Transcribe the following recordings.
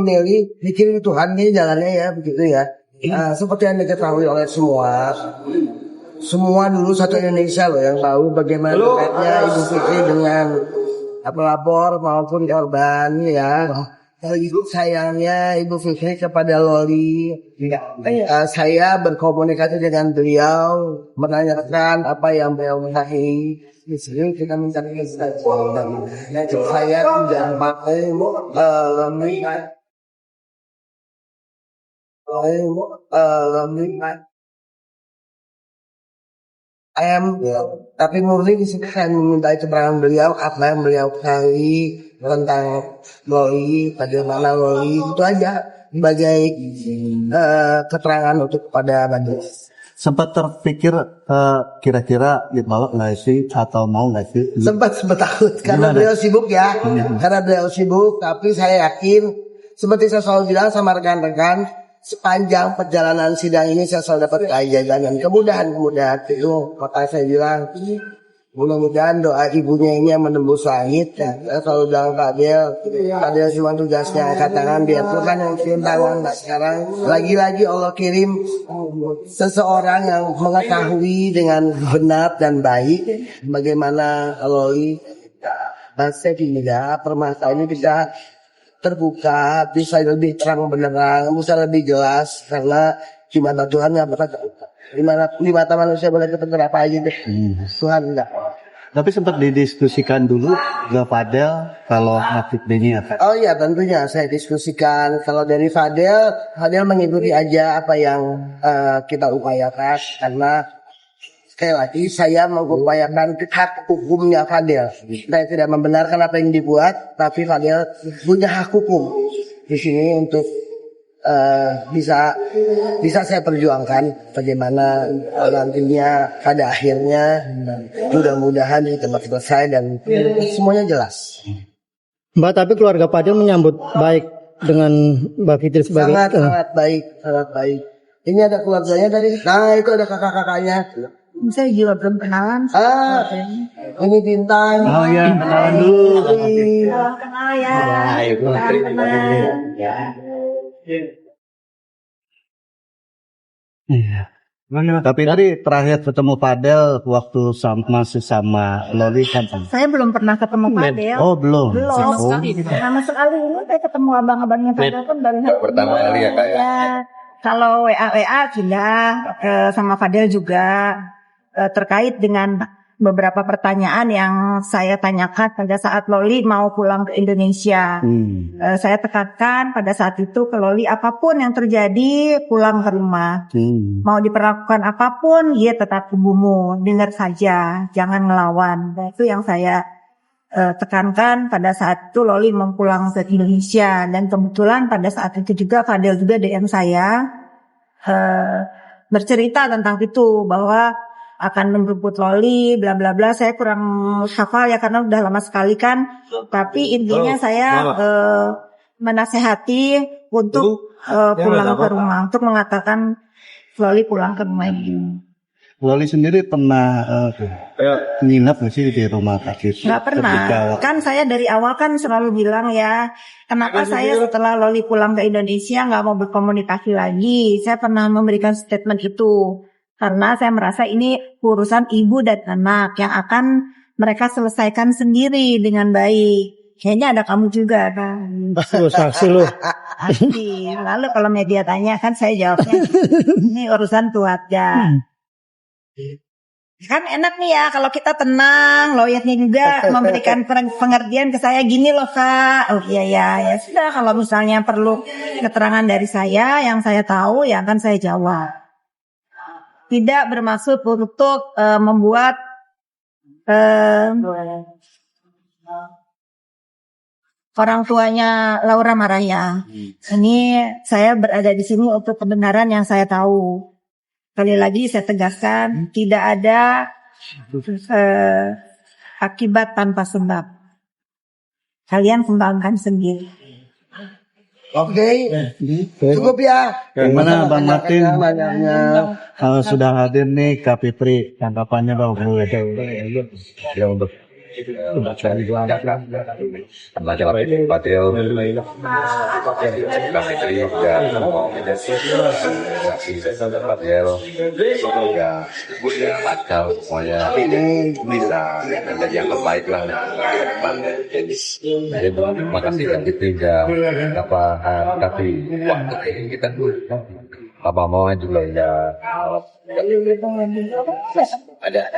memilih dikirim Tuhan ini jalannya ya begitu ya. Seperti yang diketahui oleh semua dulu satu Indonesia loh yang tahu bagaimana dekatnya Ibu Fitri dengan pelapor maupun korban ya. Sayangnya Ibu Fitri kepada Loli, saya berkomunikasi dengan beliau menanyakan apa yang beliau mintai. Di sini kita minta saya tidak pakai tapi murni di sini saya meminta keterangan beliau apa yang beliau ketahui tentang Loli, bagaimana Loli, itu aja sebagai keterangan untuk kepada majelis. Sempat terpikir kira-kira dibawa nggak sih atau mau nggak sih? Sempat takut karena beliau sibuk ya, karena beliau sibuk. Tapi saya yakin seperti saya selalu bilang sama rekan-rekan, sepanjang perjalanan sidang ini saya selalu dapat keajaiban dan kemudahan itu. Maka saya bilang mudah-mudahan doa ibunya ini yang menembus langit ya. Saya selalu bilang Fadil cuma tugasnya angkat tangan, biar Tuhan yang kirim tangan. Nah, sekarang lagi-lagi Allah kirim seseorang yang mengetahui dengan benar dan baik bagaimana Loli bahasa tidak permasalahan ini bisa terbuka, bisa lebih terang benerang, bisa lebih jelas karena gimana Tuhan nggak pernah di mata manusia boleh ketemu apa aja deh. Tuhan enggak. Tapi sempat didiskusikan dulu ke Fadel kalau motif ini apa? Oh iya tentunya saya diskusikan. Kalau dari Fadel mengikuti aja apa yang kita upayakan karena sekali lagi saya mengupayakan hak hukumnya Fadel. Saya tidak membenarkan apa yang dibuat, tapi Fadel punya hak hukum di sini untuk bisa saya perjuangkan bagaimana nantinya pada akhirnya mudah-mudahan ini tempat selesai dan semuanya jelas. Mbak, tapi keluarga Fadil menyambut baik dengan Mbak Fitri sebagai sangat baik. Ini ada keluarganya dari, nah itu ada kakak-kakaknya. Saya juga belum kenalan. Ini Bintang. Oh ya, kenalan dulu. Kenal ya. Iya. Tapi tadi terakhir ketemu Fadel waktu masih sama Loli kan? Saya belum pernah ketemu Fadel. Oh belum. Sama sekali ini saya ketemu abang-abangnya Fadel pun baru pertama kali ya kak ya. Kalau WA sudah sama Fadel juga terkait dengan beberapa pertanyaan yang saya tanyakan pada saat Loli mau pulang ke Indonesia. Saya tekankan pada saat itu ke Loli apapun yang terjadi pulang ke rumah. Mau diperlakukan apapun, dia tetap ibumu, dengar saja, jangan ngelawan. Itu yang saya tekankan pada saat itu Loli mau pulang ke Indonesia. Dan kebetulan pada saat itu juga Fadel juga DM saya bercerita tentang itu bahwa akan menjemput Loli, bla bla bla. Saya kurang hafal ya karena udah lama sekali kan. Tapi intinya saya menasehati untuk pulang ke rumah, untuk mengatakan Loli pulang ke rumah ibu. Loli sendiri pernah nginep nggak sih di rumah sakit? Nggak pernah. Kan saya dari awal kan selalu bilang ya, kenapa saya setelah Loli pulang ke Indonesia nggak mau berkomunikasi lagi. Saya pernah memberikan statement itu. Karena saya merasa ini urusan ibu dan anak yang akan mereka selesaikan sendiri dengan baik. Kayaknya ada kamu juga kan. Saksi lu. Lalu kalau media tanya kan saya jawabnya ini urusan keluarga. Kan enak nih ya kalau kita tenang, lawyernya juga memberikan pengertian ke saya gini loh kak. Oh iya ya sudah kalau misalnya perlu keterangan dari saya yang saya tahu ya akan saya jawab. Tidak bermaksud untuk membuat orang tuanya Laura marah ya. Ini saya berada di sini untuk kebenaran yang saya tahu. Sekali lagi saya tegaskan, tidak ada akibat tanpa sebab. Kalian kembangkan sendiri. Oke. Cukup ya. Gimana Bang Martin? Sudah hadir nih Kak Fitri, tanggapannya Bang? Ya untuk Baca Padel, Fitri juga mau menjadi Padel, juga bakal semuanya bisa menjadi yang terbaik lah. Jadi terima kasih Kak Fitri apa kasih waktu kita apa mau juga ya ada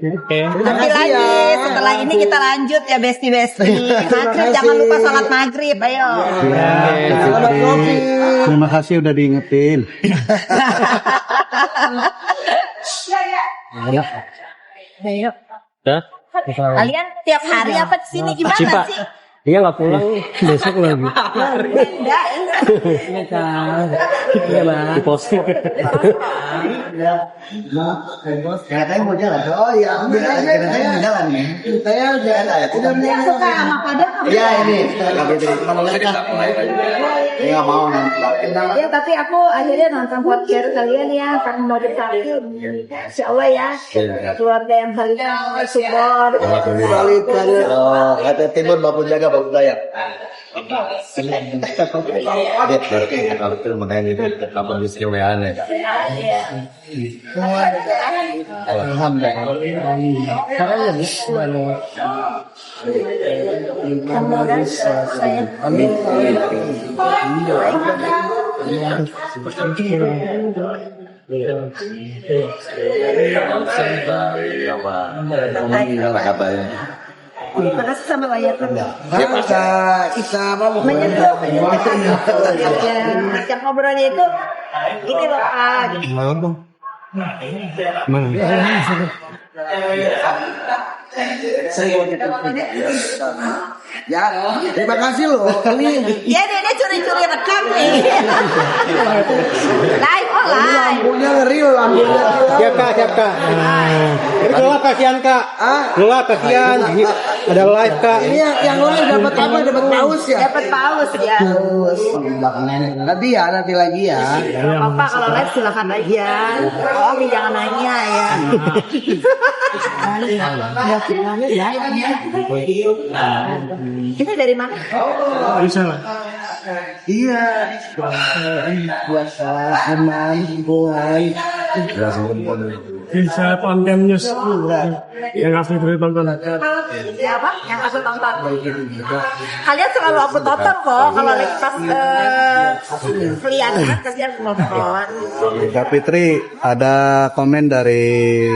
Oke. Nanti lagi setelah ini kita lanjut ya besti. Maghrib jangan lupa sholat maghrib, ayo. Selamat kopi. Terima kasih udah diingetin. Ayo. Kalian tiap hari apa di sini gimana sih? Dia nggak pulang besok lagi. Enggak. Di pos. Katanya mau jalan. Oh iya, saya mau jalan nih. Saya udah Suka sama Padel. Iya ini. Ini nggak mau nanti. Ya tapi aku akhirnya nonton podcast kalian ya, kan mau dipakai. Insya Allah ya, keluarga yang kalian support. Valid banget. Oh, kata Timur bapak jaga bapak saya. Terima kasih sama layarnya. Kita apa mau Menyentuh. Yang ngobrolnya itu ini loh Ya, terima kasih loh. Ini ya dia curi-curi rekam nih. Live. lampunya ngeri loh, lampunya. Siap kak. Gelap kasihan kak. Gelap kasihan. Ada live kak. Ini yang lain dapat apa? Dapat paus ya? Dapat paus ya. Paus. Nanti lagi ya. Apa kalau live silakan aja. Oh, jangan nanya ya. Kita dari mana? Iya. Puasa aman, hubungan. Bisa konten news yang asli dari tonton. Ya apa? Yang aku tonton. Kalian selalu aku tonton kok. Kalau lagi pas kelihatan kalian nonton. Kak Fitri, ada komen dari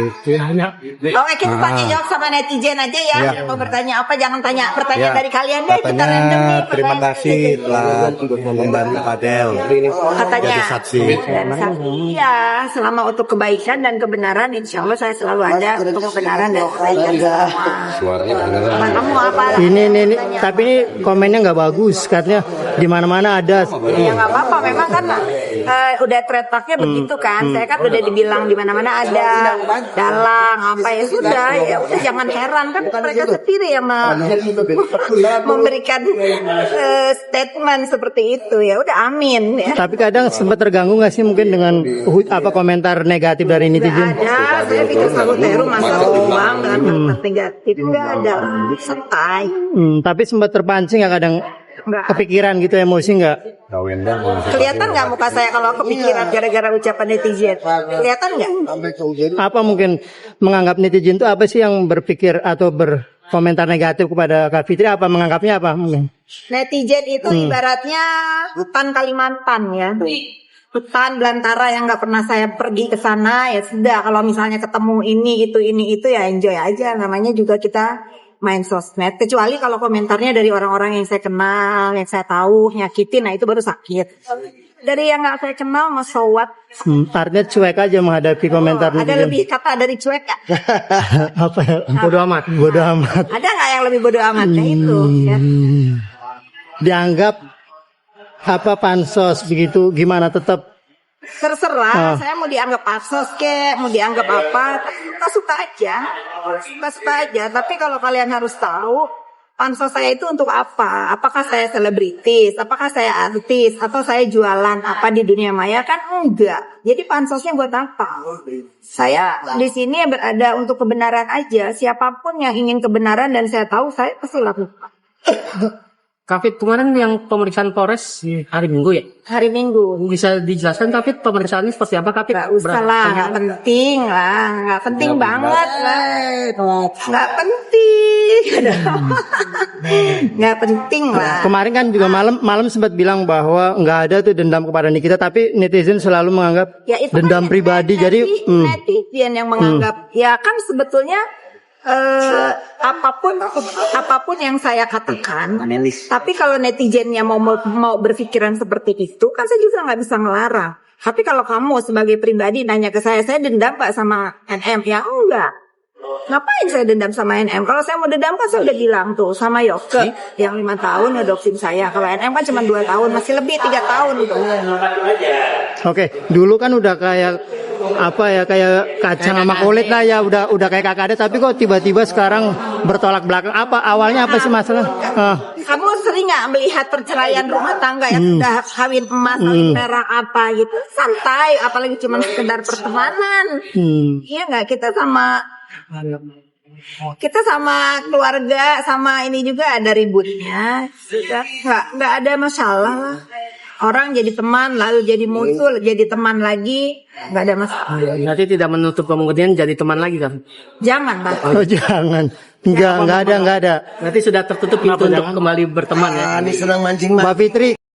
Oke, kita tanya jawab sama netizen aja ya. Ya. Mau bertanya apa? Jangan tanya pertanyaan Ya. dari kalian deh. Kita katanya random nih. terima kasih telah membantu Padel Katanya. jadi saksi. Dan saksi ya, selama untuk kebaikan dan kebenaran, insya Allah saya selalu ada untuk kebenaran dan kebaikan semua. suaranya beneran. Teman kamu apa? Ini tapi ini komennya nggak bagus katanya di mana-mana ada. Ya nggak apa-apa, memang kan udah trademarknya begitu kan. Saya kan udah dibilang di mana-mana ada dalang apa ya sudah. Ya udah jangan heran kan mereka sendiri yang memberikan statement seperti itu. Ya udah amin ya. Tapi kadang sempat terganggu nggak sih mungkin dengan apa komentar negatif dari netizen? Ada, saya pikir selalu teru masalah uang dengan komentar negatif nggak ada, santai. Tapi sempat terpancing nggak kadang Nggak. kepikiran gitu emosi nggak? Kelihatan nggak muka saya kalau kepikiran gara-gara ucapan netizen? Kelihatan nggak? Apa mungkin menganggap netizen itu apa sih yang berpikir atau berkomentar negatif kepada Kak Fitri? Apa menganggapnya apa mungkin? Netizen itu ibaratnya hutan Kalimantan ya. Hutan belantara yang nggak pernah saya pergi ke sana ya sudah. Kalau misalnya ketemu ini itu ya enjoy aja. Namanya juga kita main sosmed. Kecuali kalau komentarnya dari orang-orang yang saya kenal, yang saya tahu nyakitin, nah itu baru sakit. Dari yang nggak saya kenal mau so what? Artinya cuek aja menghadapi komentar Ada netizen. lebih kata dari cuek nggak? Apa ya? Bodoh amat. Bodoh amat. Ada nggak yang lebih bodoh amatnya itu? Ya. Dianggap apa pansos begitu gimana tetap Terserah, saya mau dianggap pansos kek, mau dianggap apa, suka-suka aja. Suka-suka aja, tapi kalau kalian harus tahu, pansos saya itu untuk apa? Apakah saya selebritis? Apakah saya artis? Atau saya jualan apa di dunia maya? Kan enggak. Jadi pansosnya buat apa? Saya di sini berada untuk kebenaran aja. Siapapun yang ingin kebenaran dan saya tahu, saya pasti lakukan. Kafit kemarin yang pemeriksaan Polres hari Minggu ya? Hari Minggu. Bisa dijelaskan Kafit pemeriksaannya seperti apa Kafit? Gak usah lah, gak penting lah, gak penting banget lah, gak penting, gak penting lah. Kemarin kan juga malam sempat bilang bahwa nggak ada tuh dendam kepada Nikita, tapi netizen selalu menganggap Ya, itu dendam kan pribadi. Jadi netizen yang menganggap, ya kan sebetulnya apapun yang saya katakan, tapi kalau netizennya mau berpikiran seperti itu, kan saya juga nggak bisa ngelarang. Tapi kalau kamu sebagai pribadi nanya ke saya dendam Pak sama NM, ya enggak. Ngapain saya dendam sama NM? Kalau saya mau dendam kan saya udah bilang tuh sama Yoke yang 5 tahun ngedoksin saya. Kalau NM kan cuma 2 tahun, masih lebih 3 tahun tuh. Oke, dulu kan udah kayak kayak kacang sama kulit lah ya, udah kayak kakak ada, tapi kok tiba-tiba sekarang bertolak belakang. Apa awalnya apa sih masalah? Kamu sering nggak melihat perceraian rumah tangga yang sudah kawin emas, kawin perak apa gitu? Santai, apalagi cuma sekedar pertemanan. Iya nggak, kita sama keluarga, sama ini juga ada ributnya. Nggak ada masalah lah. Orang jadi teman, lalu jadi musuh, jadi teman lagi, nggak ada masalah. Berarti tidak menutup kemungkinan jadi teman lagi kan? Jangan, Pak. Oh jangan, nggak ada. Berarti sudah tertutup pintu untuk kembali berteman ya? Ini sedang mancing Mbak Fitri,